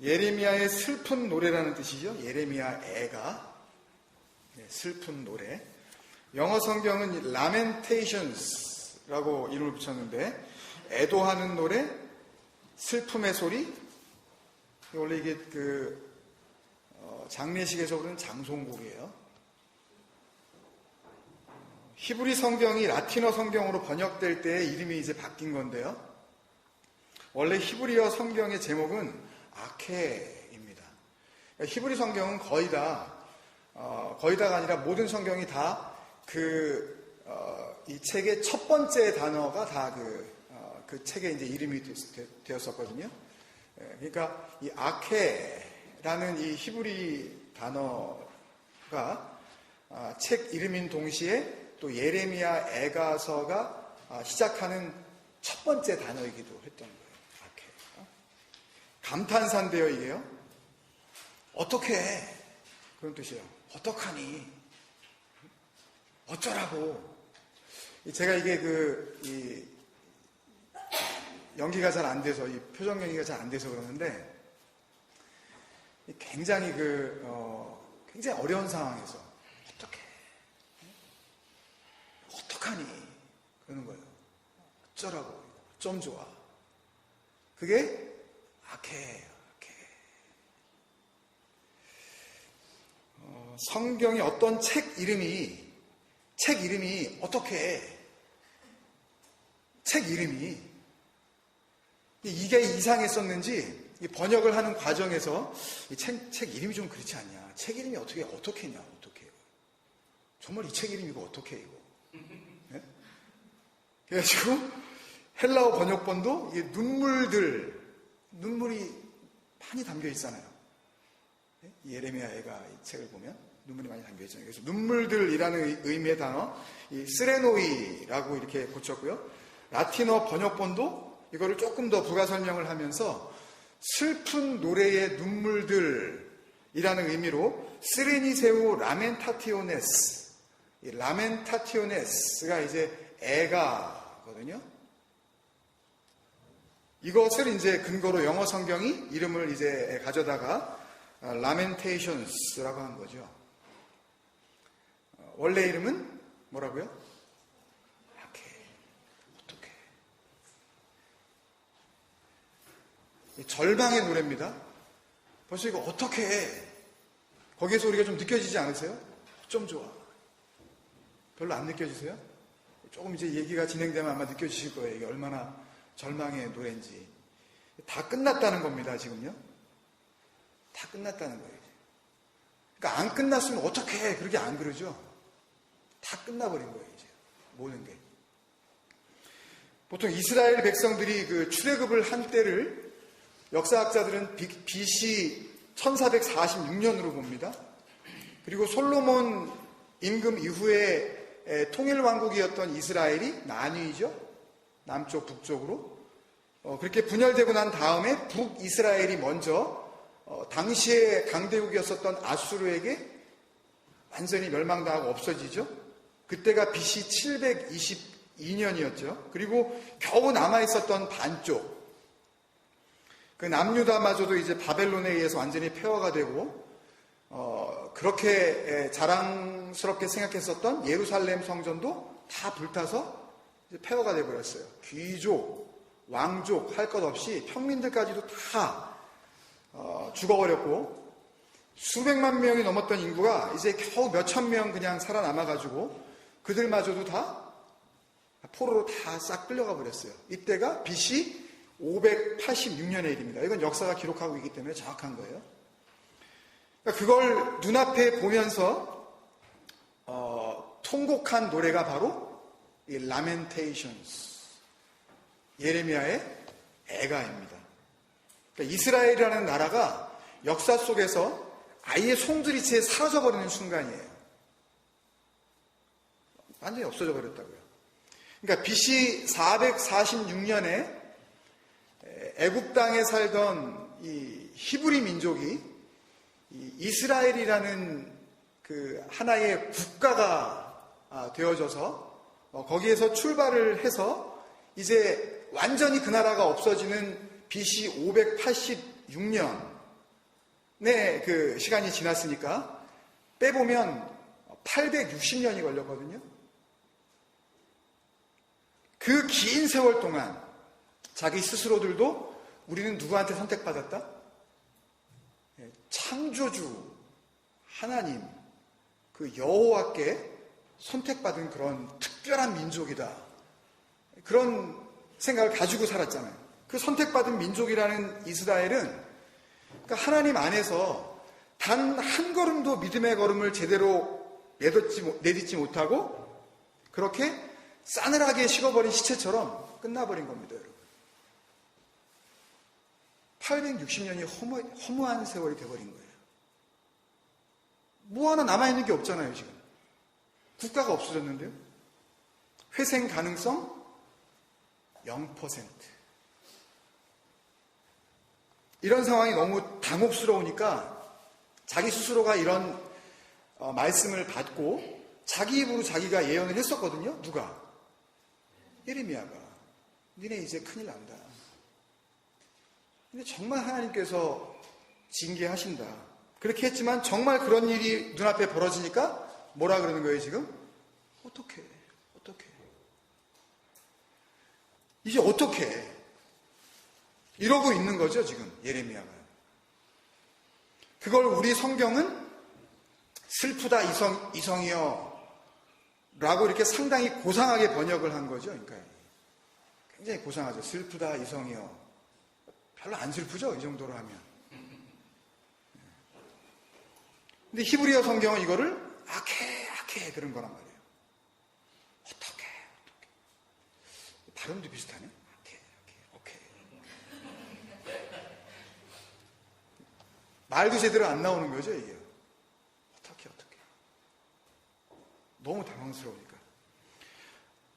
예레미야의 슬픈 노래라는 뜻이죠. 예레미야 애가 슬픈 노래. 영어 성경은 Lamentations라고 이름을 붙였는데 애도하는 노래, 슬픔의 소리. 원래 이게 장례식에서 부르는 장송곡이에요. 히브리 성경이 라틴어 성경으로 번역될 때 이름이 이제 바뀐 건데요. 원래 히브리어 성경의 제목은 아케입니다. 그러니까 히브리 성경은 거의 다가 아니라 모든 성경이 다 이 책의 첫 번째 단어가 다 그 책의 이제 이름이 되었었거든요. 그러니까 이 아케라는 이 히브리 단어가 책 이름인 동시에 또 예레미야 애가서가 시작하는 첫 번째 단어이기도 했던 거예요. 아케. 감탄사인데요, 이게요. 어떻게 해? 그런 뜻이에요. 어떡하니? 어쩌라고? 제가 이게 연기가 잘 안 돼서, 이 표정 연기가 잘 안 돼서 그러는데, 굉장히 굉장히 어려운 상황에서, 어떡하니? 그러는 거예요. 어쩌라고? 좀 좋아. 그게 아케예요, 아케. 성경의 어떤 책 이름이 어떻게 해? 책 이름이 이게 이상했었는지 번역을 하는 과정에서 이 책 이름이 좀 그렇지 않냐? 책 이름이 어떻게 했냐? 어떻게? 정말 이 책 이름이 이거 어떻게 이거? 네? 그래가지고 헬라어 번역본도 이게 눈물이 많이 담겨 있잖아요. 네? 예레미야 애가 이 책을 보면 눈물이 많이 담겨 있잖아요. 그래서 눈물들이라는 의미의 단어, 이 스레노이라고 이렇게 고쳤고요. 라틴어 번역본도 이거를 조금 더 부가 설명을 하면서 슬픈 노래의 눈물들이라는 의미로 스레니세우 라멘타티오네스, 이 라멘타티오네스가 이제 애가거든요. 이것을 이제 근거로 영어 성경이 이름을 이제 가져다가 Lamentations라고 한 거죠. 원래 이름은 뭐라고요? 아케. 어떻게? 절망의 노래입니다. 벌써 이거 어떻게 해? 거기에서 우리가 좀 느껴지지 않으세요? 좀 좋아. 별로 안 느껴지세요? 조금 이제 얘기가 진행되면 아마 느껴지실 거예요. 이게 얼마나 절망의 노래인지. 다 끝났다는 겁니다, 지금요. 다 끝났다는 거예요. 그러니까 안 끝났으면 어떻게 해? 그렇게 안 그러죠. 다 끝나버린 거예요, 이제. 모든 게. 보통 이스라엘 백성들이 출애굽을 한 때를 역사학자들은 BC 1446년으로 봅니다. 그리고 솔로몬 임금 이후에 통일왕국이었던 이스라엘이 나뉘죠. 남쪽, 북쪽으로. 그렇게 분열되고 난 다음에 북이스라엘이 먼저 당시에 강대국이었었던 아수르에게 완전히 멸망당하고 없어지죠. 그때가 BC 722년이었죠. 그리고 겨우 남아있었던 반쪽, 그 남유다마저도 이제 바벨론에 의해서 완전히 폐허가 되고 그렇게 자랑스럽게 생각했었던 예루살렘 성전도 다 불타서 이제 폐허가 되어버렸어요. 귀족, 왕족 할 것 없이 평민들까지도 다 죽어버렸고 수백만 명이 넘었던 인구가 이제 겨우 몇천 명 그냥 살아남아가지고 그들마저도 다 포로로 다 싹 끌려가 버렸어요. 이때가 BC 586년의 일입니다. 이건 역사가 기록하고 있기 때문에 정확한 거예요. 그러니까 그걸 눈앞에 보면서 통곡한 노래가 바로 이 Lamentations, 예레미야의 애가입니다. 그러니까 이스라엘이라는 나라가 역사 속에서 아예 송두리째 사라져버리는 순간이에요. 완전히 없어져 버렸다고요. 그러니까 BC 446년에 애굽 땅에 살던 이 히브리 민족이 이 이스라엘이라는 그 하나의 국가가 되어져서 거기에서 출발을 해서 이제 완전히 그 나라가 없어지는 BC 586년 그 시간이 지났으니까 빼보면 860년이 걸렸거든요. 그 긴 세월 동안 자기 스스로들도 우리는 누구한테 선택받았다? 창조주 하나님, 그 여호와께 선택받은 그런 특별한 민족이다. 그런 생각을 가지고 살았잖아요. 그 선택받은 민족이라는 이스라엘은 그러니까 하나님 안에서 단 한 걸음도 믿음의 걸음을 제대로 내딛지 못하고 그렇게 싸늘하게 식어버린 시체처럼 끝나버린 겁니다, 여러분. 860년이 허무한 세월이 돼버린 거예요. 뭐 하나 남아있는 게 없잖아요, 지금. 국가가 없어졌는데요. 회생 가능성 0%. 이런 상황이 너무 당혹스러우니까 자기 스스로가 이런 말씀을 받고 자기 입으로 자기가 예언을 했었거든요. 누가? 예레미야가. 니네 이제 큰일 난다. 근데 정말 하나님께서 징계하신다. 그렇게 했지만 정말 그런 일이 눈앞에 벌어지니까 뭐라 그러는 거예요, 지금? 어떡해. 이제 어떡해. 이러고 있는 거죠, 지금 예레미야가. 그걸 우리 성경은 슬프다 이성이여 라고 이렇게 상당히 고상하게 번역을 한 거죠. 그러니까 굉장히 고상하죠. 슬프다 이성이여. 별로 안 슬프죠, 이 정도로 하면. 근데 히브리어 성경은 이거를 아케 그런 거란 말이에요. 어떻게. 발음도 비슷하네. 오케이. 말도 제대로 안 나오는 거죠, 이게. 어떻게. 너무 당황스러우니까.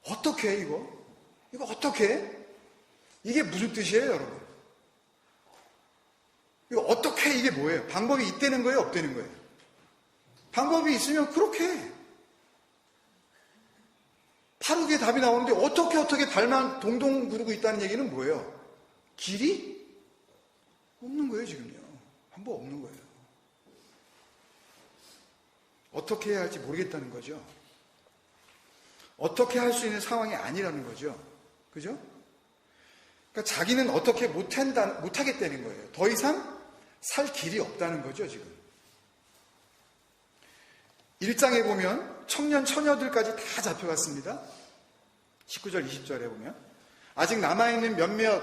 어떻게 이거 어떻게? 이게 무슨 뜻이에요, 여러분? 이거 어떻게 이게 뭐예요? 방법이 있다는 거예요, 없다는 거예요? 방법이 있으면 그렇게. 바로 그게 답이 나오는데 어떻게 발만 동동 구르고 있다는 얘기는 뭐예요? 길이? 없는 거예요, 지금요. 방법 없는 거예요. 어떻게 해야 할지 모르겠다는 거죠. 어떻게 할 수 있는 상황이 아니라는 거죠. 그죠? 그러니까 자기는 어떻게 못하겠다는 거예요. 더 이상 살 길이 없다는 거죠, 지금. 1장에 보면 청년, 처녀들까지 다 잡혀갔습니다. 19절, 20절에 보면. 아직 남아있는 몇몇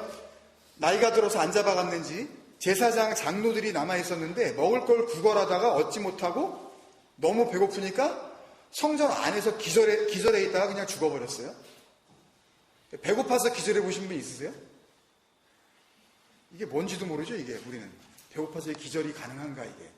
나이가 들어서 안 잡아갔는지 제사장, 장로들이 남아있었는데 먹을 걸 구걸하다가 얻지 못하고 너무 배고프니까 성전 안에서 기절해 있다가 그냥 죽어버렸어요. 배고파서 기절해 보신 분 있으세요? 이게 뭔지도 모르죠, 이게 우리는. 배고파서 기절이 가능한가, 이게.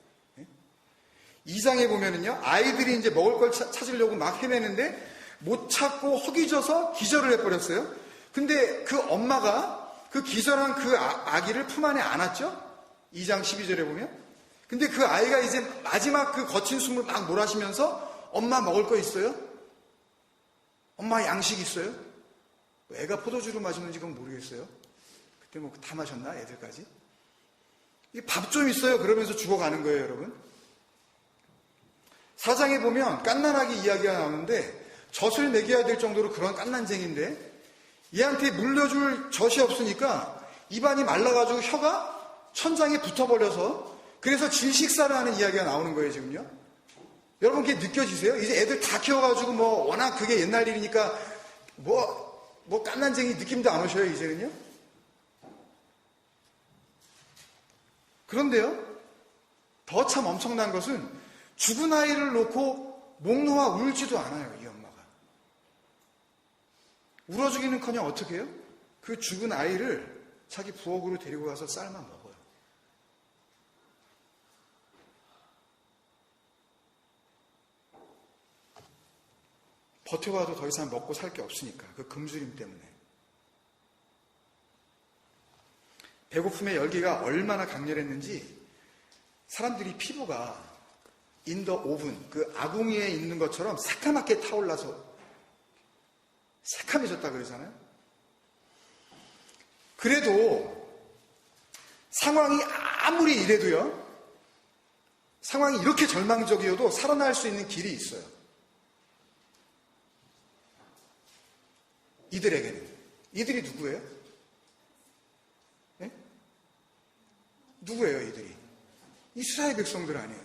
2장에 보면은요, 아이들이 이제 먹을 걸 찾으려고 막 헤매는데 못 찾고 허기져서 기절을 해버렸어요. 근데 그 엄마가 그 기절한 그 아기를 품 안에 안았죠? 2장 12절에 보면. 근데 그 아이가 이제 마지막 그 거친 숨을 막 몰아쉬면서 엄마 먹을 거 있어요? 엄마 양식 있어요? 애가 포도주를 마시는지 그건 모르겠어요. 그때 뭐 다 마셨나? 애들까지? 밥 좀 있어요? 그러면서 죽어가는 거예요, 여러분. 4장에 보면 갓난아기 이야기가 나오는데 젖을 먹여야 될 정도로 그런 갓난쟁인데 얘한테 물려줄 젖이 없으니까 입안이 말라가지고 혀가 천장에 붙어버려서 그래서 질식사를 하는 이야기가 나오는 거예요, 지금요. 여러분 그게 느껴지세요? 이제 애들 다 키워가지고 뭐 워낙 그게 옛날 일이니까 뭐 갓난쟁이 느낌도 안 오셔요, 이제는요. 그런데요, 더 참 엄청난 것은 죽은 아이를 놓고 목 놓아 울지도 않아요, 이 엄마가. 울어주기는커녕 어떻게 해요? 그 죽은 아이를 자기 부엌으로 데리고 가서 삶아 먹어요. 버텨봐도 더 이상 먹고 살 게 없으니까, 그 금주림 때문에. 배고픔의 열기가 얼마나 강렬했는지 사람들이 피부가 인더 오븐, 그 아궁이에 있는 것처럼 새카맣게 타올라서 새카매졌다 그러잖아요. 그래도 상황이 아무리 이래도요, 상황이 이렇게 절망적이어도 살아날 수 있는 길이 있어요. 이들에게는. 이들이 누구예요? 네? 누구예요, 이들이? 이스라엘 백성들 아니에요.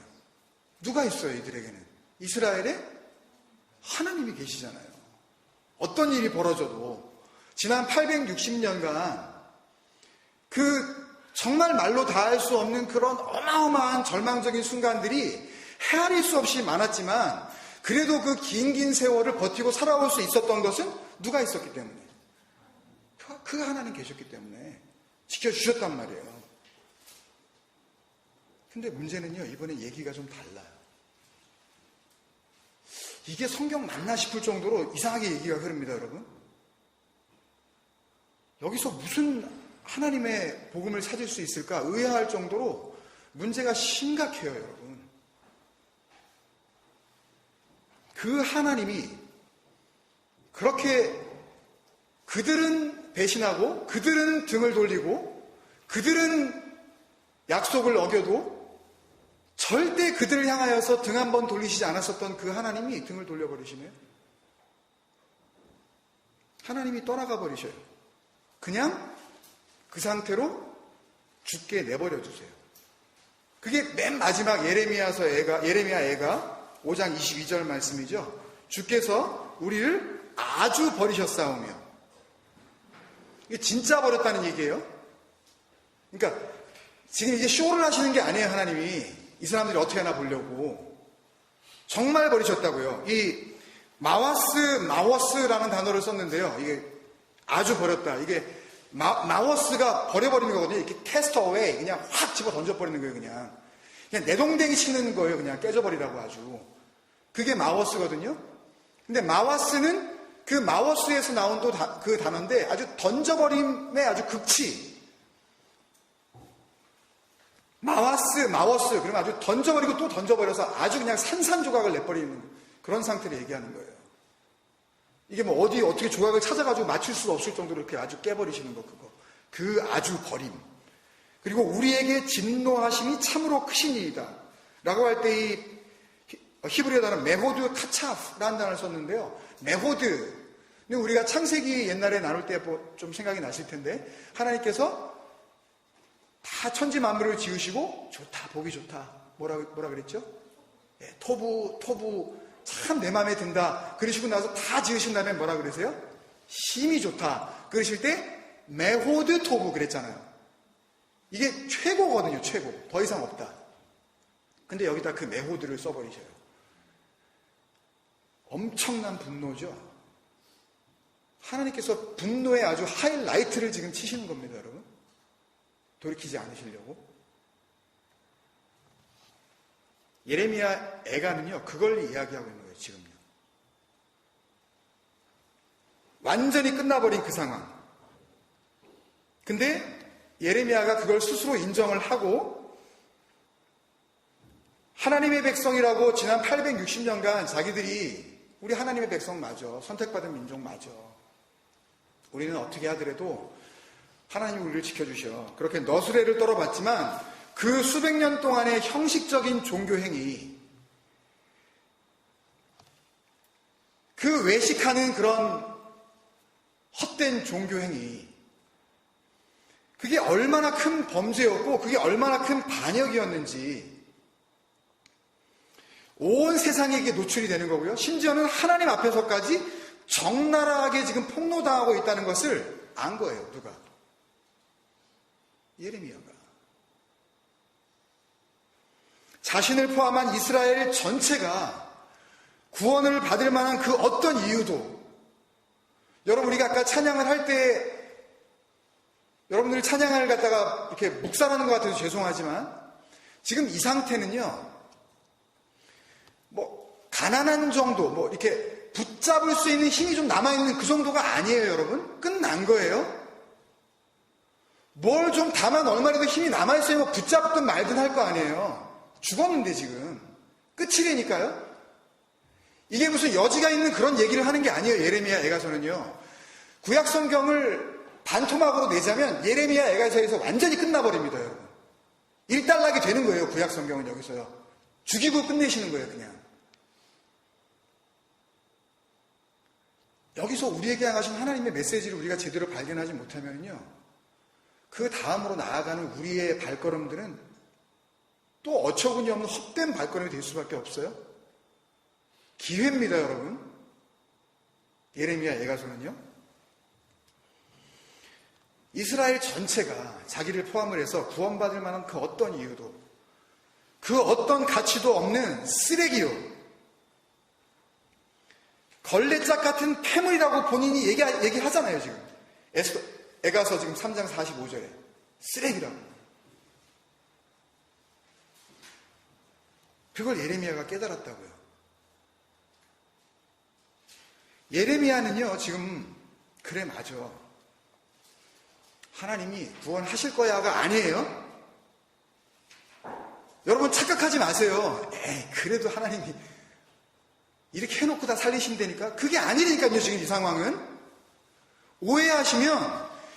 누가 있어요, 이들에게는? 이스라엘에 하나님이 계시잖아요. 어떤 일이 벌어져도 지난 860년간 정말 말로 다할 수 없는 그런 어마어마한 절망적인 순간들이 헤아릴 수 없이 많았지만 그래도 그 긴 세월을 버티고 살아올 수 있었던 것은 누가 있었기 때문에? 그 하나님 계셨기 때문에 지켜주셨단 말이에요. 근데 문제는요, 이번에 얘기가 좀 달라요. 이게 성경 맞나 싶을 정도로 이상하게 얘기가 흐릅니다, 여러분. 여기서 무슨 하나님의 복음을 찾을 수 있을까 의아할 정도로 문제가 심각해요, 여러분. 그 하나님이 그렇게 그들은 배신하고 그들은 등을 돌리고 그들은 약속을 어겨도 절대 그들을 향하여서 등 한 번 돌리시지 않았었던 그 하나님이 등을 돌려버리시네요. 하나님이 떠나가 버리셔요. 그냥 그 상태로 죽게 내버려 두세요. 그게 맨 마지막 예레미야 애가 5장 22절 말씀이죠. 주께서 우리를 아주 버리셨사오며. 이게 진짜 버렸다는 얘기예요. 그러니까 지금 이제 쇼를 하시는 게 아니에요, 하나님이. 이 사람들이 어떻게 하나 보려고. 정말 버리셨다고요. 이 마워스라는 단어를 썼는데요. 이게 아주 버렸다. 이게 마워스가 버려버리는 거거든요. 이렇게 캐스터웨이, 그냥 확 집어 던져버리는 거예요, 그냥. 그냥 내동댕이 치는 거예요, 그냥 깨져버리라고 아주. 그게 마워스거든요. 근데 마워스는 그 마워스에서 나온 또 그 단어인데 아주 던져버림의 아주 극치. 마워스, 그러면 아주 던져버리고 또 던져버려서 아주 그냥 산산조각을 내버리는 그런 상태를 얘기하는 거예요. 이게 뭐 어떻게 조각을 찾아가지고 맞출 수가 없을 정도로 이렇게 아주 깨버리시는 거, 그거. 그 아주 버림. 그리고 우리에게 진노하심이 참으로 크시니이다. 라고 할 때 이 히브리어 단어 메호드 카차프라는 단어를 썼는데요. 메호드. 우리가 창세기 옛날에 나눌 때 좀 생각이 나실 텐데, 하나님께서 다 천지 만물을 지으시고, 좋다, 보기 좋다. 뭐라 그랬죠? 예, 토부, 참 내 마음에 든다. 그러시고 나서 다 지으신 다음에 뭐라 그러세요? 힘이 좋다. 그러실 때 메호드 토부 그랬잖아요. 이게 최고거든요, 최고. 더 이상 없다. 근데 여기다 그 메호드를 써버리셔요. 엄청난 분노죠. 하나님께서 분노의 아주 하이라이트를 지금 치시는 겁니다, 여러분. 돌이키지 않으시려고. 예레미야 애가는요, 그걸 이야기하고 있는 거예요, 지금요. 완전히 끝나버린 그 상황. 근데 예레미야가 그걸 스스로 인정을 하고 하나님의 백성이라고 지난 860년간 자기들이 우리 하나님의 백성 맞아. 선택받은 민족 맞아. 우리는 어떻게 하더라도 하나님이 우리를 지켜주셔. 그렇게 너스레를 떨어봤지만 그 수백 년 동안의 형식적인 종교행위, 그 외식하는 그런 헛된 종교행위, 그게 얼마나 큰 범죄였고 그게 얼마나 큰 반역이었는지 온 세상에게 노출이 되는 거고요. 심지어는 하나님 앞에서까지 적나라하게 지금 폭로당하고 있다는 것을 안 거예요. 누가? 예레미야가. 자신을 포함한 이스라엘 전체가 구원을 받을 만한 그 어떤 이유도, 여러분 우리가 아까 찬양을 할 때 여러분들이 찬양을 갖다가 이렇게 묵살하는 것 같아서 죄송하지만 지금 이 상태는요, 뭐 가난한 정도, 뭐 이렇게 붙잡을 수 있는 힘이 좀 남아있는 그 정도가 아니에요, 여러분. 끝난 거예요. 뭘 좀 다만 얼마라도 힘이 남아있어야 뭐 붙잡든 말든 할 거 아니에요. 죽었는데 지금 끝이라니까요. 이게 무슨 여지가 있는 그런 얘기를 하는 게 아니에요. 예레미야 애가서는요. 구약 성경을 반토막으로 내자면 예레미야 애가서에서 완전히 끝나버립니다, 여러분. 일단락이 되는 거예요, 구약 성경은 여기서요. 죽이고 끝내시는 거예요, 그냥. 여기서 우리에게 향하신 하나님의 메시지를 우리가 제대로 발견하지 못하면요, 그 다음으로 나아가는 우리의 발걸음들은 또 어처구니 없는 헛된 발걸음이 될 수밖에 없어요. 기회입니다, 여러분. 예레미야 애가서는요, 이스라엘 전체가 자기를 포함을 해서 구원받을 만한 그 어떤 이유도, 그 어떤 가치도 없는 쓰레기요, 걸레짝 같은 폐물이라고 본인이 얘기하잖아요, 지금. 애가서 지금 3장 45절에. 쓰레기라고. 그걸 예레미야가 깨달았다고요. 예레미야는요, 지금, 그래, 맞아. 하나님이 구원하실 거야가 아니에요. 여러분 착각하지 마세요. 그래도 하나님이 이렇게 해놓고 다 살리신다니까? 그게 아니라니까요, 지금 이 상황은.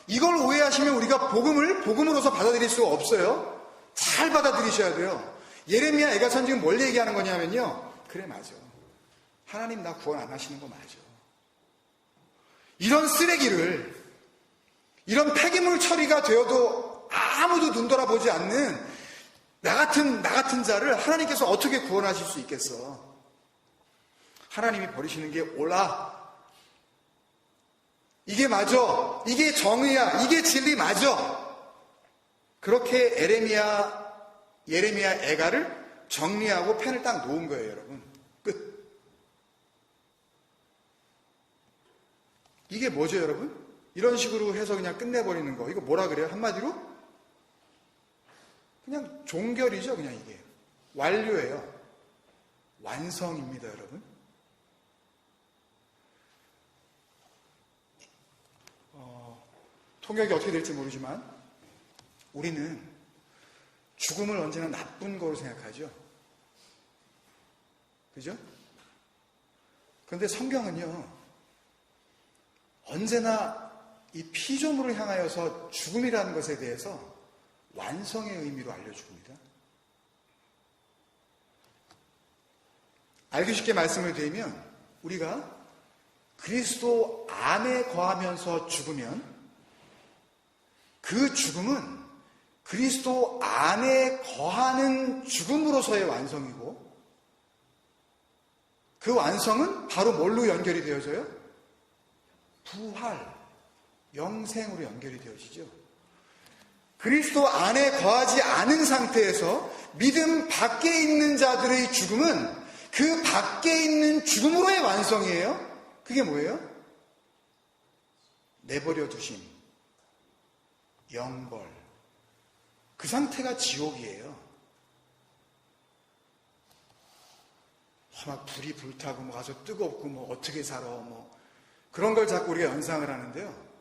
이걸 오해하시면 우리가 복음으로서 받아들일 수가 없어요. 잘 받아들이셔야 돼요. 예레미야 애가선 지금 뭘 얘기하는 거냐면요, 그래, 맞아. 하나님 나 구원 안 하시는 거 맞아. 이런 쓰레기를, 이런 폐기물 처리가 되어도 아무도 눈 돌아보지 않는 나 같은 자를 하나님께서 어떻게 구원하실 수 있겠어? 하나님이 버리시는 게 옳아. 이게 맞아. 이게 정의야. 이게 진리 맞아. 그렇게 예레미야 애가를 정리하고 펜을 딱 놓은 거예요, 여러분. 끝. 이게 뭐죠, 여러분? 이런 식으로 해서 그냥 끝내버리는 거. 이거 뭐라 그래요? 한마디로? 그냥 종결이죠, 그냥 이게. 완료예요. 완성입니다, 여러분. 통역이 어떻게 될지 모르지만 우리는 죽음을 언제나 나쁜 거로 생각하죠. 그죠? 그런데 성경은요, 언제나 이 피조물을 향하여서 죽음이라는 것에 대해서 완성의 의미로 알려줍니다. 알기 쉽게 말씀을 드리면, 우리가 그리스도 안에 거하면서 죽으면 그 죽음은 그리스도 안에 거하는 죽음으로서의 완성이고, 그 완성은 바로 뭘로 연결이 되어져요? 부활, 영생으로 연결이 되어지죠. 그리스도 안에 거하지 않은 상태에서 믿음 밖에 있는 자들의 죽음은 그 밖에 있는 죽음으로의 완성이에요. 그게 뭐예요? 내버려 두심, 영벌. 그 상태가 지옥이에요. 막 불이 불타고 뭐 가서 뜨겁고 뭐 어떻게 살아 뭐 그런 걸 자꾸 우리가 연상을 하는데요.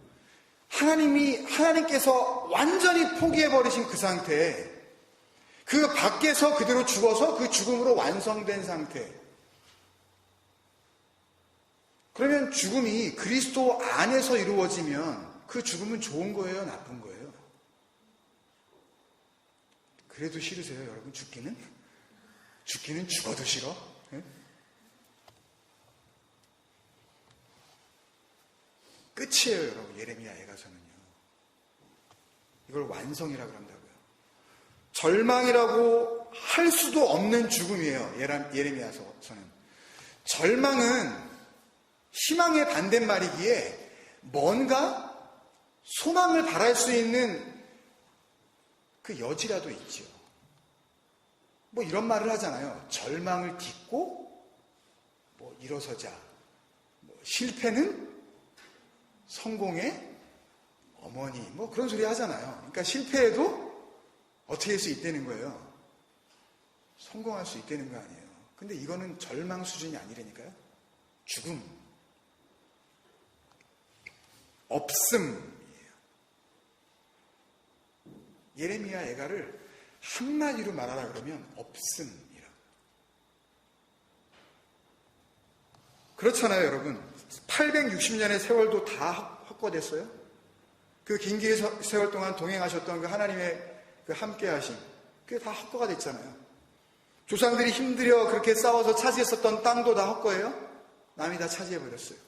하나님께서 완전히 포기해버리신 그 상태, 그 밖에서 그대로 죽어서 그 죽음으로 완성된 상태. 그러면 죽음이 그리스도 안에서 이루어지면 그 죽음은 좋은 거예요, 나쁜 거예요? 그래도 싫으세요, 여러분? 죽기는 죽어도 싫어? 네? 끝이에요, 여러분. 예레미야 애가서는요. 이걸 완성이라고 한다고요. 절망이라고 할 수도 없는 죽음이에요, 예레미야서는. 절망은 희망의 반대말이기에 뭔가 소망을 바랄 수 있는 그 여지라도 있죠. 뭐 이런 말을 하잖아요. 절망을 딛고 뭐 일어서자. 뭐 실패는 성공의 어머니. 뭐 그런 소리 하잖아요. 그러니까 실패해도 어떻게 할 수 있다는 거예요. 성공할 수 있다는 거 아니에요. 근데 이거는 절망 수준이 아니라니까요. 죽음. 없음. 예레미야 애가를 한마디로 말하라 그러면 없음이라고. 그렇잖아요, 여러분. 860년의 세월도 다 헛것됐어요. 그 긴 길의 세월 동안 동행하셨던 그 하나님의 그 함께하심, 그게 다 헛거가 됐잖아요. 조상들이 힘들여 그렇게 싸워서 차지했었던 땅도 다 헛거예요? 남이 다 차지해버렸어요.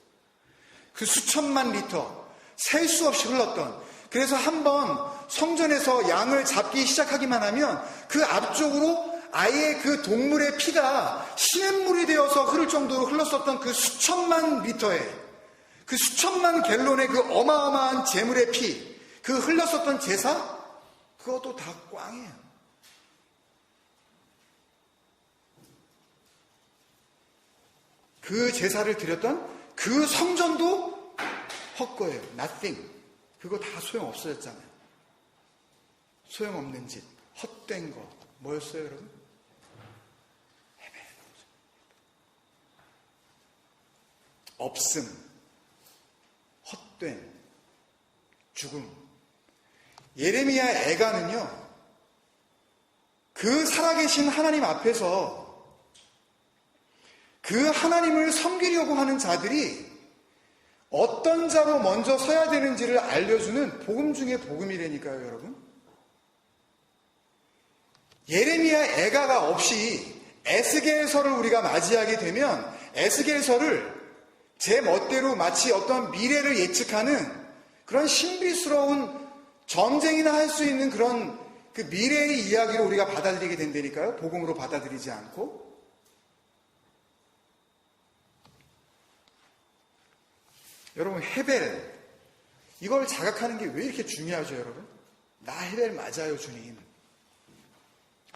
그 수천만 리터, 셀 수 없이 흘렀던, 그래서 한번 성전에서 양을 잡기 시작하기만 하면 그 앞쪽으로 아예 그 동물의 피가 시냇물이 되어서 흐를 정도로 흘렀었던 그 수천만 리터의, 그 수천만 갤론의 그 어마어마한 재물의 피, 그 흘렀었던 제사, 그것도 다 꽝이에요. 그 제사를 드렸던 그 성전도 헛거예요. nothing. 그거 다 소용 없어졌잖아요. 소용없는 짓, 헛된 거. 뭐였어요, 여러분? 없음, 헛된, 죽음. 예레미야 애가는요, 그 살아계신 하나님 앞에서 그 하나님을 섬기려고 하는 자들이 어떤 자로 먼저 서야 되는지를 알려주는 복음 중에 복음이라니까요, 여러분. 예레미야 애가가 없이 에스겔서를 우리가 맞이하게 되면 에스겔서를 제 멋대로 마치 어떤 미래를 예측하는 그런 신비스러운 전쟁이나 할 수 있는 그런 그 미래의 이야기로 우리가 받아들이게 된다니까요. 복음으로 받아들이지 않고. 여러분, 헤벨, 이걸 자각하는 게 왜 이렇게 중요하죠, 여러분? 나 헤벨 맞아요, 주님.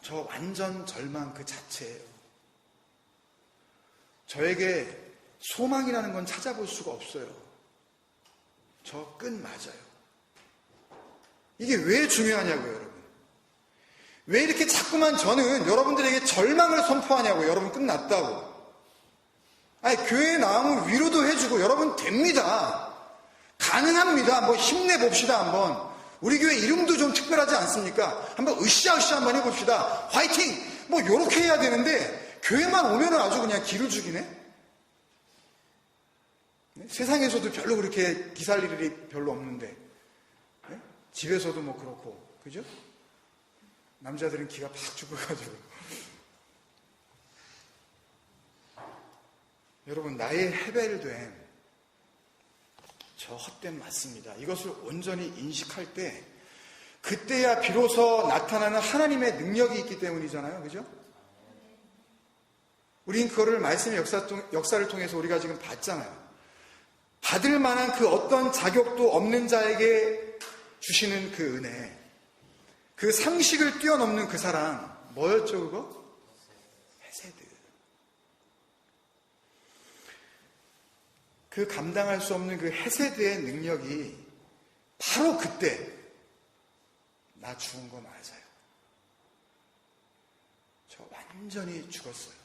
저 완전 절망 그 자체예요. 저에게 소망이라는 건 찾아볼 수가 없어요. 저 끝 맞아요. 이게 왜 중요하냐고요, 여러분. 왜 이렇게 자꾸만 저는 여러분들에게 절망을 선포하냐고요. 여러분 끝났다고. 아니, 교회에 나오면 위로도 해주고, 여러분 됩니다. 가능합니다. 뭐 힘내봅시다, 한번. 우리 교회 이름도 좀 특별하지 않습니까? 한번 으쌰으쌰 한번 해봅시다. 화이팅! 뭐 요렇게 해야 되는데, 교회만 오면은 아주 그냥 기를 죽이네? 세상에서도 별로 그렇게 기살 일이 별로 없는데, 네? 집에서도 뭐 그렇고, 그죠? 남자들은 기가 팍 죽어가지고. 여러분, 나의 헤벨된 저 헛된 맞습니다. 이것을 온전히 인식할 때, 그때야 비로소 나타나는 하나님의 능력이 있기 때문이잖아요. 그죠? 우린 그거를 말씀의 역사를 통해서 우리가 지금 봤잖아요. 받을 만한 그 어떤 자격도 없는 자에게 주시는 그 은혜, 그 상식을 뛰어넘는 그 사랑, 뭐였죠 그거? 헤세드. 그 감당할 수 없는 그 헤세드의 능력이 바로 그때 나 죽은 거 맞아요. 저 완전히 죽었어요.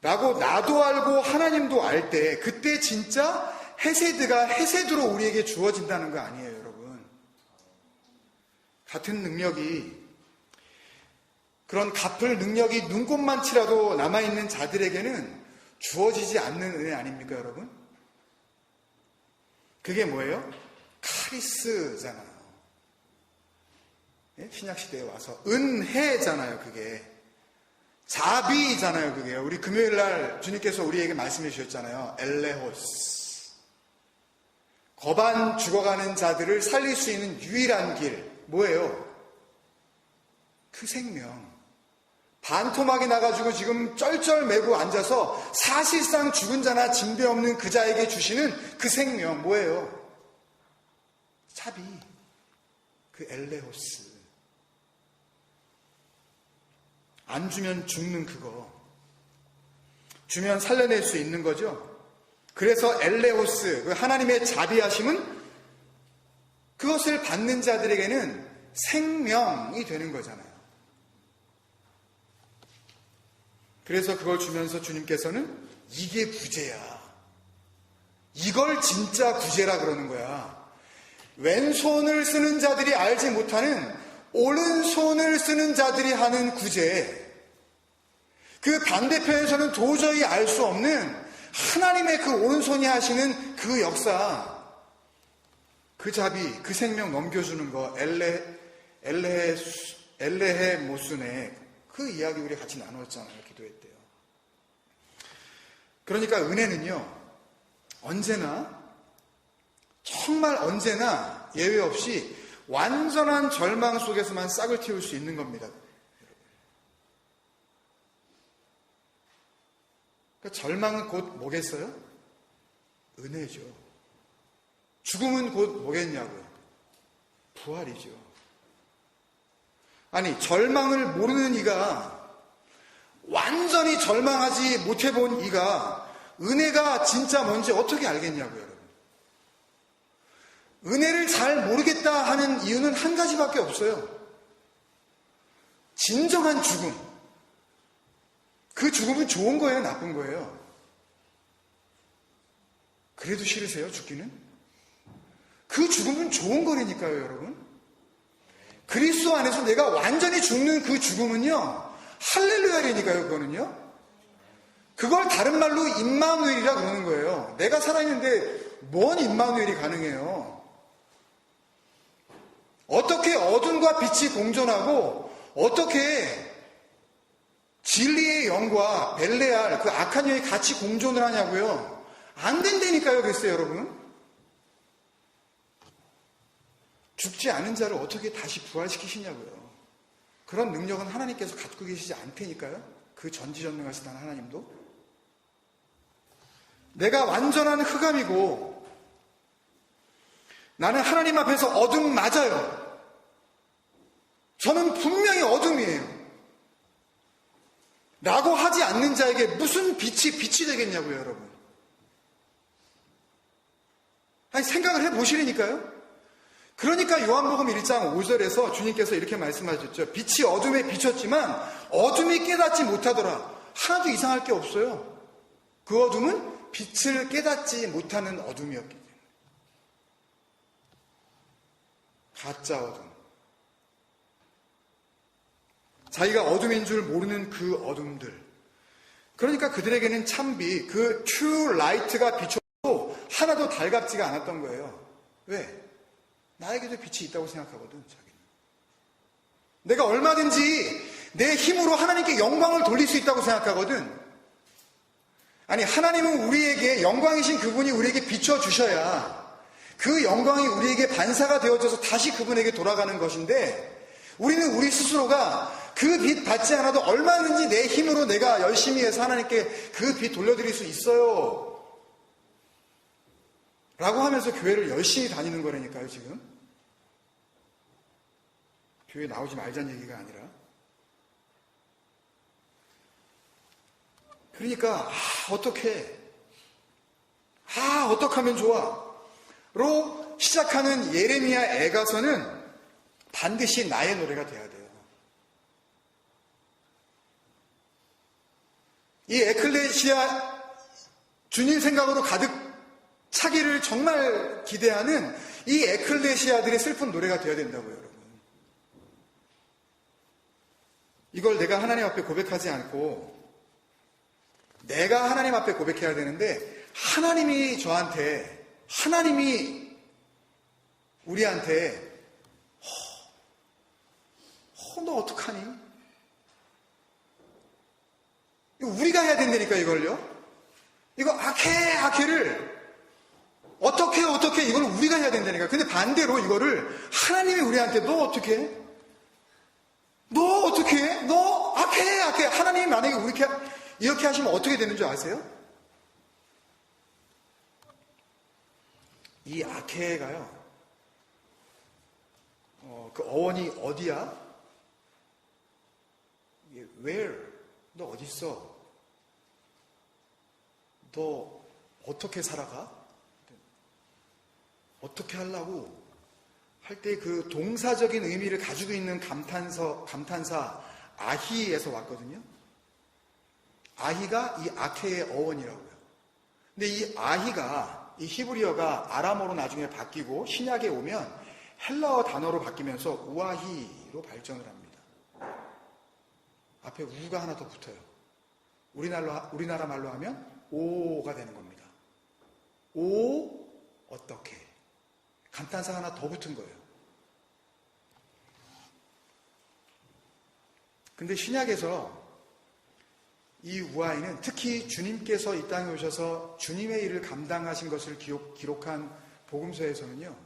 라고 나도 알고 하나님도 알 때 그때 진짜 헤세드가 헤세드로 우리에게 주어진다는 거 아니에요, 여러분. 같은 능력이, 그런 갚을 능력이 눈곱만치라도 남아있는 자들에게는 주어지지 않는 은혜 아닙니까, 여러분? 그게 뭐예요? 카리스잖아요. 신약시대에 와서 은혜잖아요, 그게. 자비잖아요, 그게. 우리 금요일날 주님께서 우리에게 말씀해 주셨잖아요. 엘레호스. 거반 죽어가는 자들을 살릴 수 있는 유일한 길. 뭐예요? 그 생명. 반토막이 나가지고 지금 쩔쩔매고 앉아서 사실상 죽은 자나 징배 없는 그 자에게 주시는 그 생명. 뭐예요? 자비. 그 엘레호스. 안 주면 죽는 그거. 주면 살려낼 수 있는 거죠. 그래서 엘레오스, 그 하나님의 자비하심은 그것을 받는 자들에게는 생명이 되는 거잖아요. 그래서 그걸 주면서 주님께서는 이게 구제야. 이걸 진짜 구제라 그러는 거야. 왼손을 쓰는 자들이 알지 못하는 오른손을 쓰는 자들이 하는 구제. 그 반대편에서는 도저히 알 수 없는 하나님의 그 오른손이 하시는 그 역사, 그 자비, 그 생명 넘겨주는 거, 엘레헤 모순의 그 이야기 우리 같이 나눴잖아요. 기도회 때요. 그러니까 은혜는요, 언제나, 정말 언제나 예외 없이 완전한 절망 속에서만 싹을 틔울 수 있는 겁니다. 그러니까 절망은 곧 뭐겠어요? 은혜죠. 죽음은 곧 뭐겠냐고요? 부활이죠. 아니, 절망을 모르는 이가, 완전히 절망하지 못해본 이가 은혜가 진짜 뭔지 어떻게 알겠냐고요, 여러분. 은혜를 잘 모르겠다 하는 이유는 한 가지밖에 없어요. 진정한 죽음. 그 죽음은 좋은 거예요, 나쁜 거예요? 그래도 싫으세요, 죽기는? 그 죽음은 좋은 거라니까요, 여러분. 그리스도 안에서 내가 완전히 죽는 그 죽음은요, 할렐루야라니까요, 그거는요. 그걸 다른 말로 임마누엘이라 그러는 거예요. 내가 살아있는데 뭔 임마누엘이 가능해요? 어떻게 어둠과 빛이 공존하고 어떻게 진리의 영과 벨레알, 그 악한 영이 같이 공존을 하냐고요. 안 된다니까요, 글쎄요, 여러분. 죽지 않은 자를 어떻게 다시 부활시키시냐고요. 그런 능력은 하나님께서 갖고 계시지 않다니까요. 그 전지전능하시다는 하나님도. 내가 완전한 흑암이고 나는 하나님 앞에서 어둠 맞아요. 저는 분명히 어둠이에요. 라고 하지 않는 자에게 무슨 빛이 되겠냐고요, 여러분. 아니, 생각을 해보시라니까요. 그러니까 요한복음 1장 5절에서 주님께서 이렇게 말씀하셨죠. 빛이 어둠에 비쳤지만 어둠이 깨닫지 못하더라. 하나도 이상할 게 없어요. 그 어둠은 빛을 깨닫지 못하는 어둠이었기 때문에. 가짜 어둠. 자기가 어둠인 줄 모르는 그 어둠들. 그러니까 그들에게는 참비, 그 true light가 비춰도 하나도 달갑지가 않았던 거예요. 왜? 나에게도 빛이 있다고 생각하거든, 자기는. 내가 얼마든지 내 힘으로 하나님께 영광을 돌릴 수 있다고 생각하거든. 아니, 하나님은 우리에게, 영광이신 그분이 우리에게 비춰주셔야 그 영광이 우리에게 반사가 되어져서 다시 그분에게 돌아가는 것인데, 우리는 우리 스스로가 그 빛 받지 않아도 얼마든지 내 힘으로 내가 열심히 해서 하나님께 그 빛 돌려드릴 수 있어요. 라고 하면서 교회를 열심히 다니는 거라니까요, 지금. 교회 나오지 말자는 얘기가 아니라. 그러니까, 어떻게 하면 좋아? 로 시작하는 예레미야 애가서는 반드시 나의 노래가 돼야 돼요. 이 에클레시아 주님 생각으로 가득 차기를 정말 기대하는 이 에클레시아들의 슬픈 노래가 되어야 된다고요, 여러분. 이걸 내가 하나님 앞에 고백하지 않고 내가 하나님 앞에 고백해야 되는데 하나님이 우리한테 너 어떡하니? 이거 우리가 해야 된다니까, 이걸요. 이거 악해를 어떻게 이걸 우리가 해야 된다니까. 근데 반대로 이거를 하나님이 우리한테 너 어떻게 해? 너 악해. 하나님이 만약에 이렇게 하시면 어떻게 되는 줄 아세요? 이 악해가요. 그 어원이 어디야? Where? 너 어디 있어? 너 어떻게 살아가? 어떻게 하려고? 할 때 그 동사적인 의미를 가지고 있는 감탄사 아히에서 왔거든요. 아히가 이 아케의 어원이라고요. 근데 이 아히가, 이 히브리어가 아람어로 나중에 바뀌고 신약에 오면 헬라어 단어로 바뀌면서 우아히로 발전을 합니다. 앞에 우가 하나 더 붙어요. 우리나라 말로 하면 오가 되는 겁니다. 오, 어떻게. 감탄사가 하나 더 붙은 거예요. 근데 신약에서 이 우아이는 특히 주님께서 이 땅에 오셔서 주님의 일을 감당하신 것을 기록한 복음서에서는요,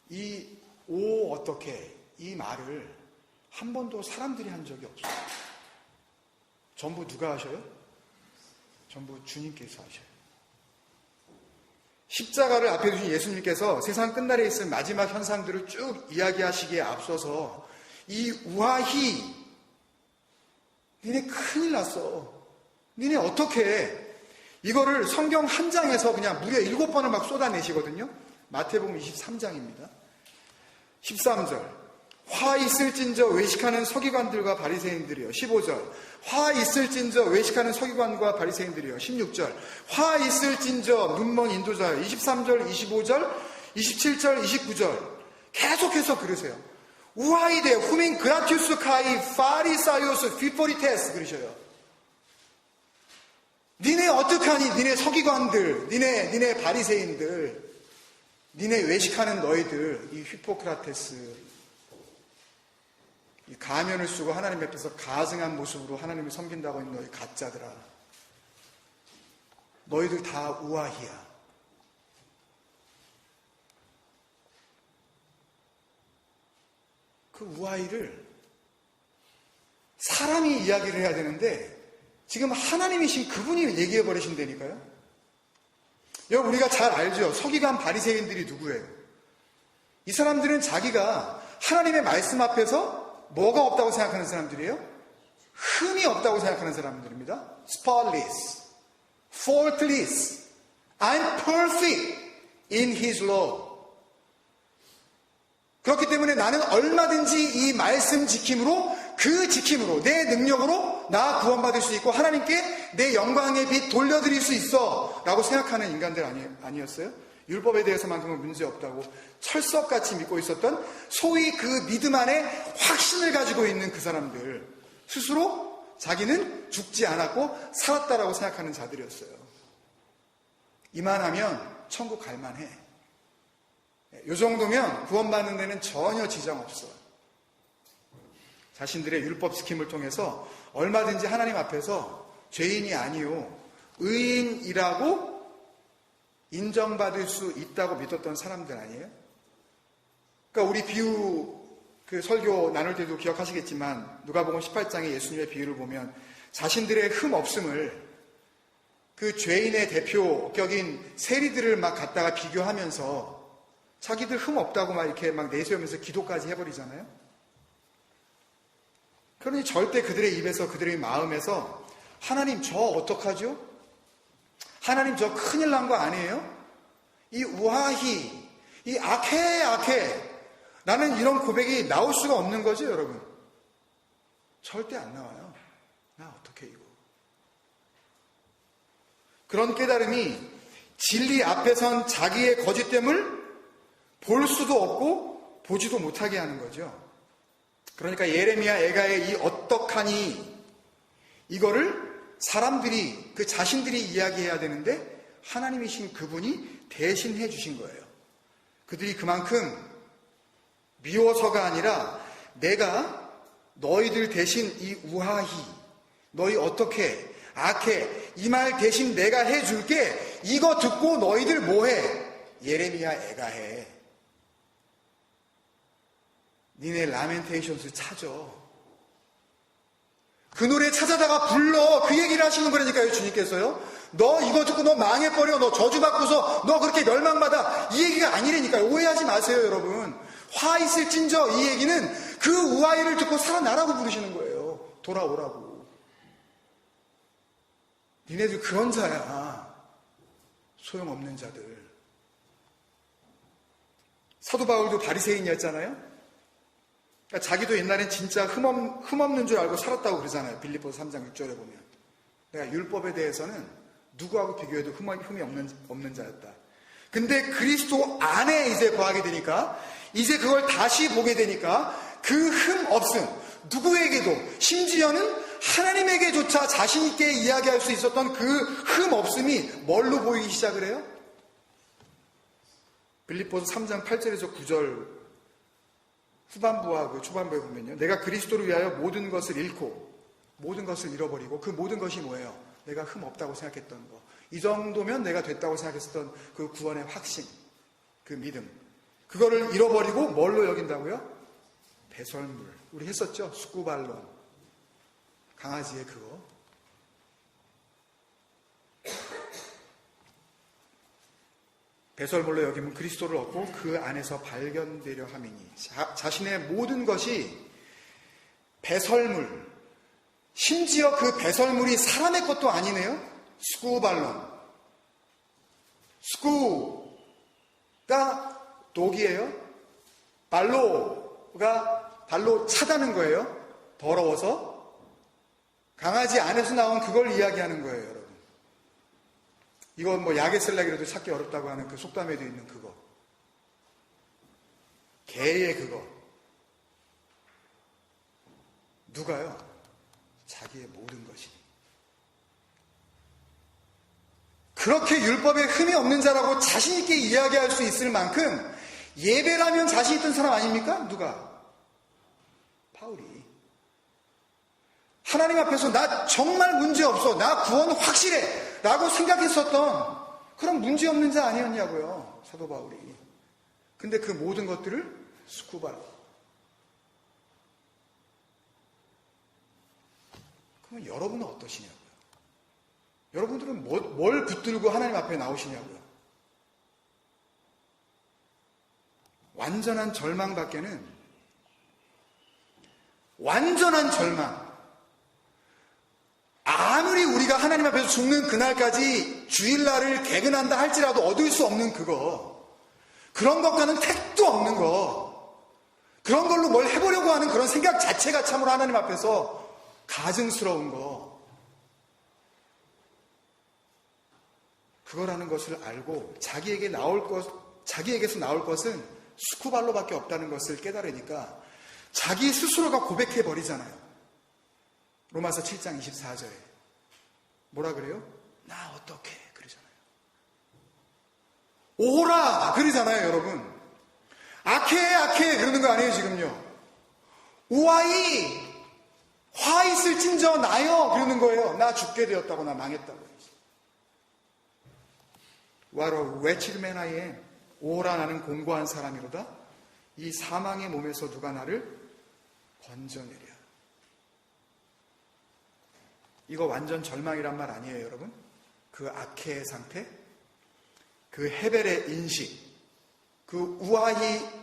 이 오 어떻게 이 말을 한 번도 사람들이 한 적이 없어요. 전부 누가 하셔요? 전부 주님께서 하셔요. 십자가를 앞에 두신 예수님께서 세상 끝날에 있을 마지막 현상들을 쭉 이야기하시기에 앞서서 이 우아히 니네 큰일 났어. 니네 어떻게 이거를 성경 한 장에서 그냥 무려 7번을 막 쏟아내시거든요. 마태복음 23장입니다. 13절 화 있을진저 외식하는 서기관들과 바리새인들이여. 15절 화 있을진저 외식하는 서기관과 바리새인들이여. 16절 화 있을진저 눈먼 인도자여. 23절 25절 27절 29절 계속해서 그러세요. 우아이데 후민 그라티우스 카이 파리사이오스 피포리테스 그러셔요. 니네 어떡하니? 니네 서기관들, 니네 바리새인들, 니네 외식하는 너희들, 이 히포크라테스, 이 가면을 쓰고 하나님 앞에서 가증한 모습으로 하나님을 섬긴다고 하는 너희 가짜들아. 너희들 다 우아히야. 그 우아히를 사람이 이야기를 해야 되는데 지금 하나님이신 그분이 얘기해 버리신다니까요. 여러분, 우리가 잘 알죠. 서기관 바리새인들이 누구예요? 이 사람들은 자기가 하나님의 말씀 앞에서 뭐가 없다고 생각하는 사람들이에요? 흠이 없다고 생각하는 사람들입니다. spotless, faultless, I'm perfect in His law. 그렇기 때문에 나는 얼마든지 이 말씀 지킴으로, 그 지킴으로, 내 능력으로 나 구원받을 수 있고 하나님께 내 영광의 빛 돌려드릴 수 있어 라고 생각하는 인간들 아니었어요? 율법에 대해서만큼은 문제없다고 철석같이 믿고 있었던 소위 그 믿음 안에 확신을 가지고 있는 그 사람들, 스스로 자기는 죽지 않았고 살았다라고 생각하는 자들이었어요. 이만하면 천국 갈만해. 이 정도면 구원받는 데는 전혀 지장 없어. 자신들의 율법 지킴을 통해서 얼마든지 하나님 앞에서 죄인이 아니요 의인이라고 인정받을 수 있다고 믿었던 사람들 아니에요? 그러니까 우리 비유 그 설교 나눌 때도 기억하시겠지만 누가복음 18장의 예수님의 비유를 보면 자신들의 흠 없음을 그 죄인의 대표격인 세리들을 막 갖다가 비교하면서 자기들 흠 없다고 막 이렇게 막 내세우면서 기도까지 해버리잖아요. 그러니 절대 그들의 입에서, 그들의 마음에서 하나님 저 어떡하죠? 하나님 저 큰일 난 거 아니에요? 이 우아히, 이 악해 라는 이런 고백이 나올 수가 없는 거죠, 여러분. 절대 안 나와요. 나 어떡해 이거. 그런 깨달음이 진리 앞에 선 자기의 거짓됨을 볼 수도 없고 보지도 못하게 하는 거죠. 그러니까 예레미야 애가의 이 어떡하니 이거를 사람들이 그 자신들이 이야기해야 되는데 하나님이신 그분이 대신해 주신 거예요. 그들이 그만큼 미워서가 아니라 내가 너희들 대신 이 우아히 너희 어떻게 악해 이 말 대신 내가 해줄게. 이거 듣고 너희들 뭐해? 예레미야 애가 해. 니네 라멘테이션스 찾아. 그 노래 찾아다가 불러. 그 얘기를 하시는 거라니까요, 주님께서요. 너 이거 듣고 너 망해버려. 너 저주받고서 너 그렇게 멸망받아. 이 얘기가 아니라니까요. 오해하지 마세요, 여러분. 화 있을진저 이 얘기는 그 우아이를 듣고 살아나라고 부르시는 거예요. 돌아오라고. 니네들 그런 자야. 소용없는 자들. 사도 바울도 바리새인이었잖아요. 그러니까 자기도 옛날엔 진짜 흠없는 줄 알고 살았다고 그러잖아요. 빌립보서 3장 6절에 보면. 내가 율법에 대해서는 누구하고 비교해도 흠이 없는 자였다. 근데 그리스도 안에 이제 거하게 되니까 이제 그걸 다시 보게 되니까 그 흠 없음, 누구에게도 심지어는 하나님에게조차 자신 있게 이야기할 수 있었던 그 흠 없음이 뭘로 보이기 시작을 해요? 빌립보서 3장 8절에서 9절 후반부와 그 초반부에 보면요. 내가 그리스도를 위하여 모든 것을 잃고 모든 것을 잃어버리고 그 모든 것이 뭐예요? 내가 흠 없다고 생각했던 거. 이 정도면 내가 됐다고 생각했었던 그 구원의 확신, 그 믿음. 그거를 잃어버리고 뭘로 여긴다고요? 배설물. 우리 했었죠? 스쿠발론. 강아지의 그거. 배설물로 여기면 그리스도를 얻고 그 안에서 발견되려 함이니 자신의 모든 것이 배설물, 심지어 그 배설물이 사람의 것도 아니네요. 스쿠발론. 스쿠가 독이에요. 발로가 발로 차다는 거예요. 더러워서. 강아지 안에서 나온 그걸 이야기하는 거예요, 여러분. 이건 뭐 약에 쓰려기라도 찾기 어렵다고 하는 그 속담에도 있는 그거. 개의 그거. 누가요? 자기의 모든 것이. 그렇게 율법에 흠이 없는 자라고 자신있게 이야기할 수 있을 만큼 예배라면 자신 있던 사람 아닙니까? 누가? 바울이. 하나님 앞에서 나 정말 문제없어. 나 구원 확실해. 라고 생각했었던 그런 문제없는 자 아니었냐고요. 사도 바울이. 근데 그 모든 것들을 스쿠발. 그러면 여러분은 어떠시냐고요. 여러분들은 뭘 붙들고 하나님 앞에 나오시냐고요. 완전한 절망밖에는 완전한 절망. 아무리 우리가 하나님 앞에서 죽는 그날까지 주일날을 개근한다 할지라도 얻을 수 없는 그거. 그런 것과는 택도 없는 거. 그런 걸로 뭘 해보려고 하는 그런 생각 자체가 참으로 하나님 앞에서 가증스러운 거. 그거라는 것을 알고 자기에게서 나올 것은 스쿠발로밖에 없다는 것을 깨달으니까 자기 스스로가 고백해 버리잖아요. 로마서 7장 24절에 뭐라 그래요? 나 어떻게 그러잖아요. 오라 그러잖아요, 여러분. 악해 그러는 거 아니에요, 지금요. 우아히 화 있을진저 나요 그러는 거예요. 나 죽게 되었다고, 나 망했다고. What a wretched man I am. 오라 나는 공고한 사람이로다. 이 사망의 몸에서 누가 나를 건져내랴. 이거 완전 절망이란 말 아니에요, 여러분? 그 악해의 상태, 그 헤벨의 인식, 그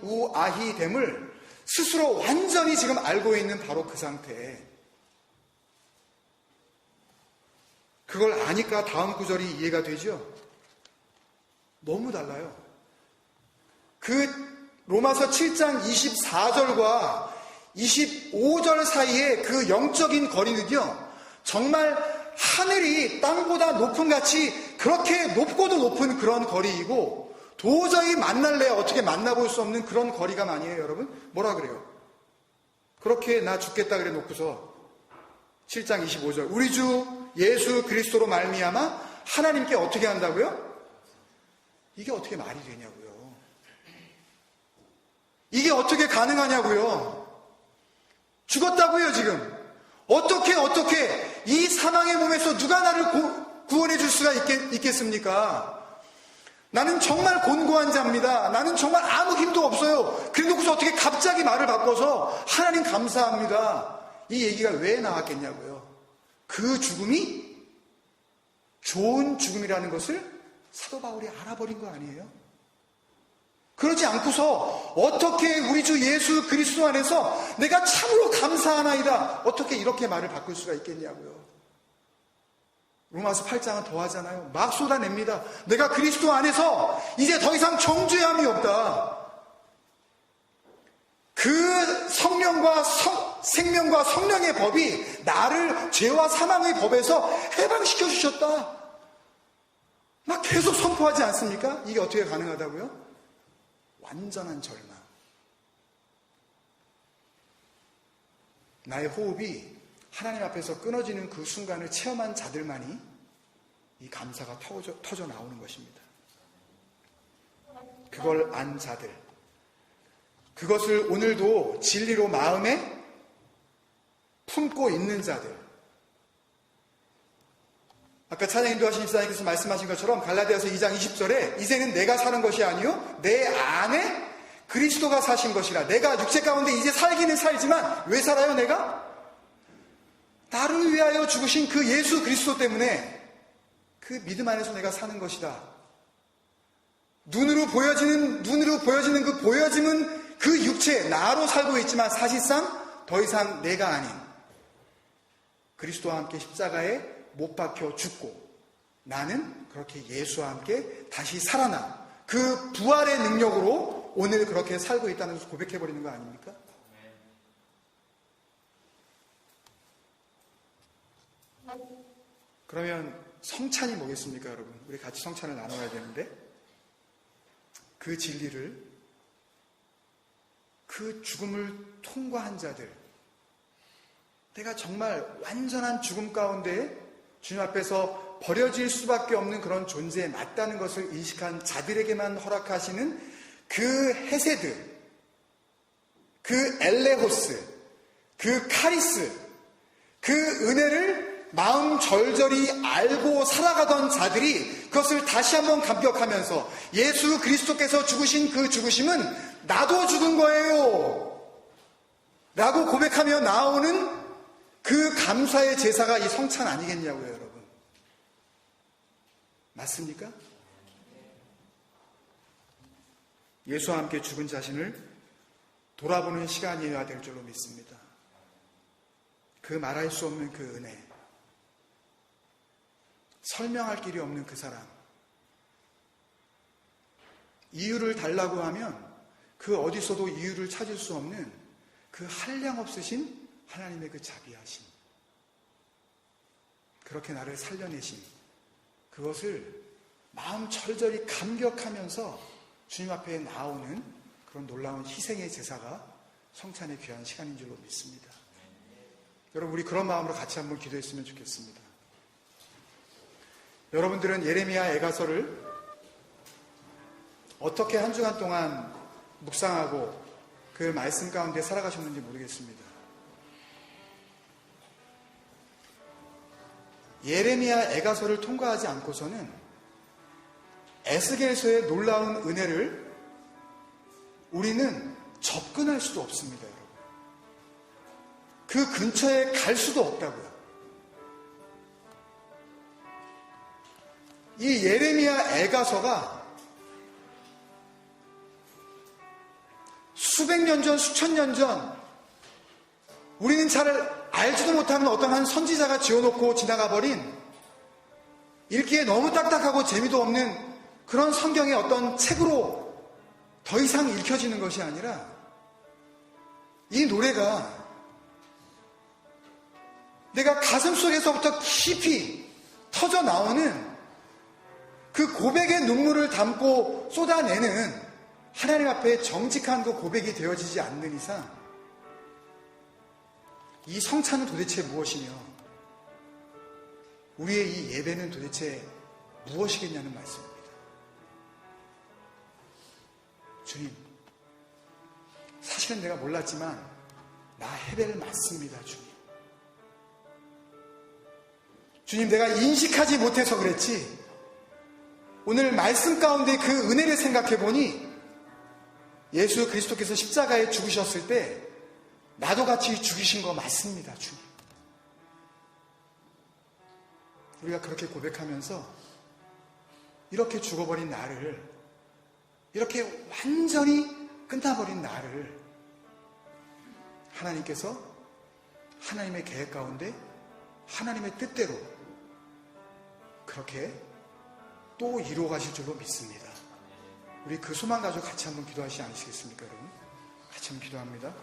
우아히됨을 스스로 완전히 지금 알고 있는 바로 그 상태에 그걸 아니까 다음 구절이 이해가 되죠? 너무 달라요. 그 로마서 7장 24절과 25절 사이에 그 영적인 거리는요, 정말 하늘이 땅보다 높은 같이 그렇게 높고도 높은 그런 거리이고 도저히 만날래야 어떻게 만나볼 수 없는 그런 거리감 아니에요, 여러분? 뭐라 그래요? 그렇게 나 죽겠다 그래 놓고서 7장 25절 우리 주 예수 그리스도로 말미암아 하나님께 어떻게 한다고요? 이게 어떻게 말이 되냐고요. 이게 어떻게 가능하냐고요. 죽었다고요, 지금. 어떻게 이 사망의 몸에서 누가 나를 구원해 줄 수가 있겠습니까? 나는 정말 곤고한 자입니다. 나는 정말 아무 힘도 없어요. 그래 놓고서 어떻게 갑자기 말을 바꿔서 하나님 감사합니다. 이 얘기가 왜 나왔겠냐고요. 그 죽음이 좋은 죽음이라는 것을 사도 바울이 알아버린 거 아니에요? 그러지 않고서 어떻게 우리 주 예수 그리스도 안에서 내가 참으로 감사하나이다. 어떻게 이렇게 말을 바꿀 수가 있겠냐고요. 로마서 8장은 더 하잖아요. 막 쏟아냅니다. 내가 그리스도 안에서 이제 더 이상 정죄함이 없다. 그 생명과 성령의 법이 나를 죄와 사망의 법에서 해방시켜 주셨다. 막 계속 선포하지 않습니까? 이게 어떻게 가능하다고요? 완전한 절망. 나의 호흡이 하나님 앞에서 끊어지는 그 순간을 체험한 자들만이 이 감사가 터져 나오는 것입니다. 그걸 안 자들. 그것을 오늘도 진리로 마음에 품고 있는 자들. 아까 찬양 인도하신 집사님께서 말씀하신 것처럼 갈라디아서 2장 20절에 이제는 내가 사는 것이 아니요 내 안에 그리스도가 사신 것이라. 내가 육체 가운데 이제 살기는 살지만 왜 살아요 내가? 나를 위하여 죽으신 그 예수 그리스도 때문에 그 믿음 안에서 내가 사는 것이다. 눈으로 보여지는 그 보여짐은 그 육체 나로 살고 있지만 사실상 더 이상 내가 아닌 그리스도와 함께 십자가에 못 박혀 죽고 나는 그렇게 예수와 함께 다시 살아나 그 부활의 능력으로 오늘 그렇게 살고 있다는 것을 고백해버리는 거 아닙니까? 그러면 성찬이 뭐겠습니까, 여러분? 우리 같이 성찬을 나눠야 되는데 그 진리를, 그 죽음을 통과한 자들, 내가 정말 완전한 죽음 가운데 주님 앞에서 버려질 수밖에 없는 그런 존재에 맞다는 것을 인식한 자들에게만 허락하시는 그 헤세드, 그 엘레호스, 그 카리스, 그 은혜를 마음 절절히 알고 살아가던 자들이 그것을 다시 한번 감격하면서 예수 그리스도께서 죽으신 그 죽으심은 나도 죽은 거예요 라고 고백하며 나오는 그 감사의 제사가 이 성찬 아니겠냐고요, 여러분. 맞습니까? 예수와 함께 죽은 자신을 돌아보는 시간이어야 될 줄로 믿습니다. 그 말할 수 없는 그 은혜, 설명할 길이 없는 그 사랑, 이유를 달라고 하면 그 어디서도 이유를 찾을 수 없는 그 한량없으신 하나님의 그 자비하심, 그렇게 나를 살려내심, 그것을 마음 절절히 감격하면서 주님 앞에 나오는 그런 놀라운 희생의 제사가 성찬의 귀한 시간인 줄로 믿습니다. 여러분, 우리 그런 마음으로 같이 한번 기도했으면 좋겠습니다. 여러분들은 예레미야 애가서를 어떻게 한 주간 동안 묵상하고 그 말씀 가운데 살아가셨는지 모르겠습니다. 예레미야 애가서를 통과하지 않고서는 에스겔서의 놀라운 은혜를 우리는 접근할 수도 없습니다, 여러분. 그 근처에 갈 수도 없다고요. 이 예레미야 애가서가 수백 년 전, 수천 년 전 우리는 잘 알지도 못하는 어떤 한 선지자가 지어놓고 지나가 버린 읽기에 너무 딱딱하고 재미도 없는 그런 성경의 어떤 책으로 더 이상 읽혀지는 것이 아니라 이 노래가 내가 가슴 속에서부터 깊이 터져 나오는 그 고백의 눈물을 담고 쏟아내는 하나님 앞에 정직한 그 고백이 되어지지 않는 이상 이 성찬은 도대체 무엇이며 우리의 이 예배는 도대체 무엇이겠냐는 말씀입니다. 주님, 사실은 내가 몰랐지만 나 헤벨 맞습니다, 주님. 주님, 내가 인식하지 못해서 그랬지 오늘 말씀 가운데 그 은혜를 생각해 보니 예수 그리스도께서 십자가에 죽으셨을 때 나도 같이 죽이신 거 맞습니다, 주님. 우리가 그렇게 고백하면서 이렇게 죽어버린 나를, 이렇게 완전히 끝나버린 나를 하나님께서 하나님의 계획 가운데 하나님의 뜻대로 그렇게 또 이루어 가실 줄로 믿습니다. 우리 그 소망 가지고 같이 한번 기도하시지 않으시겠습니까, 여러분? 같이 한번 기도합니다.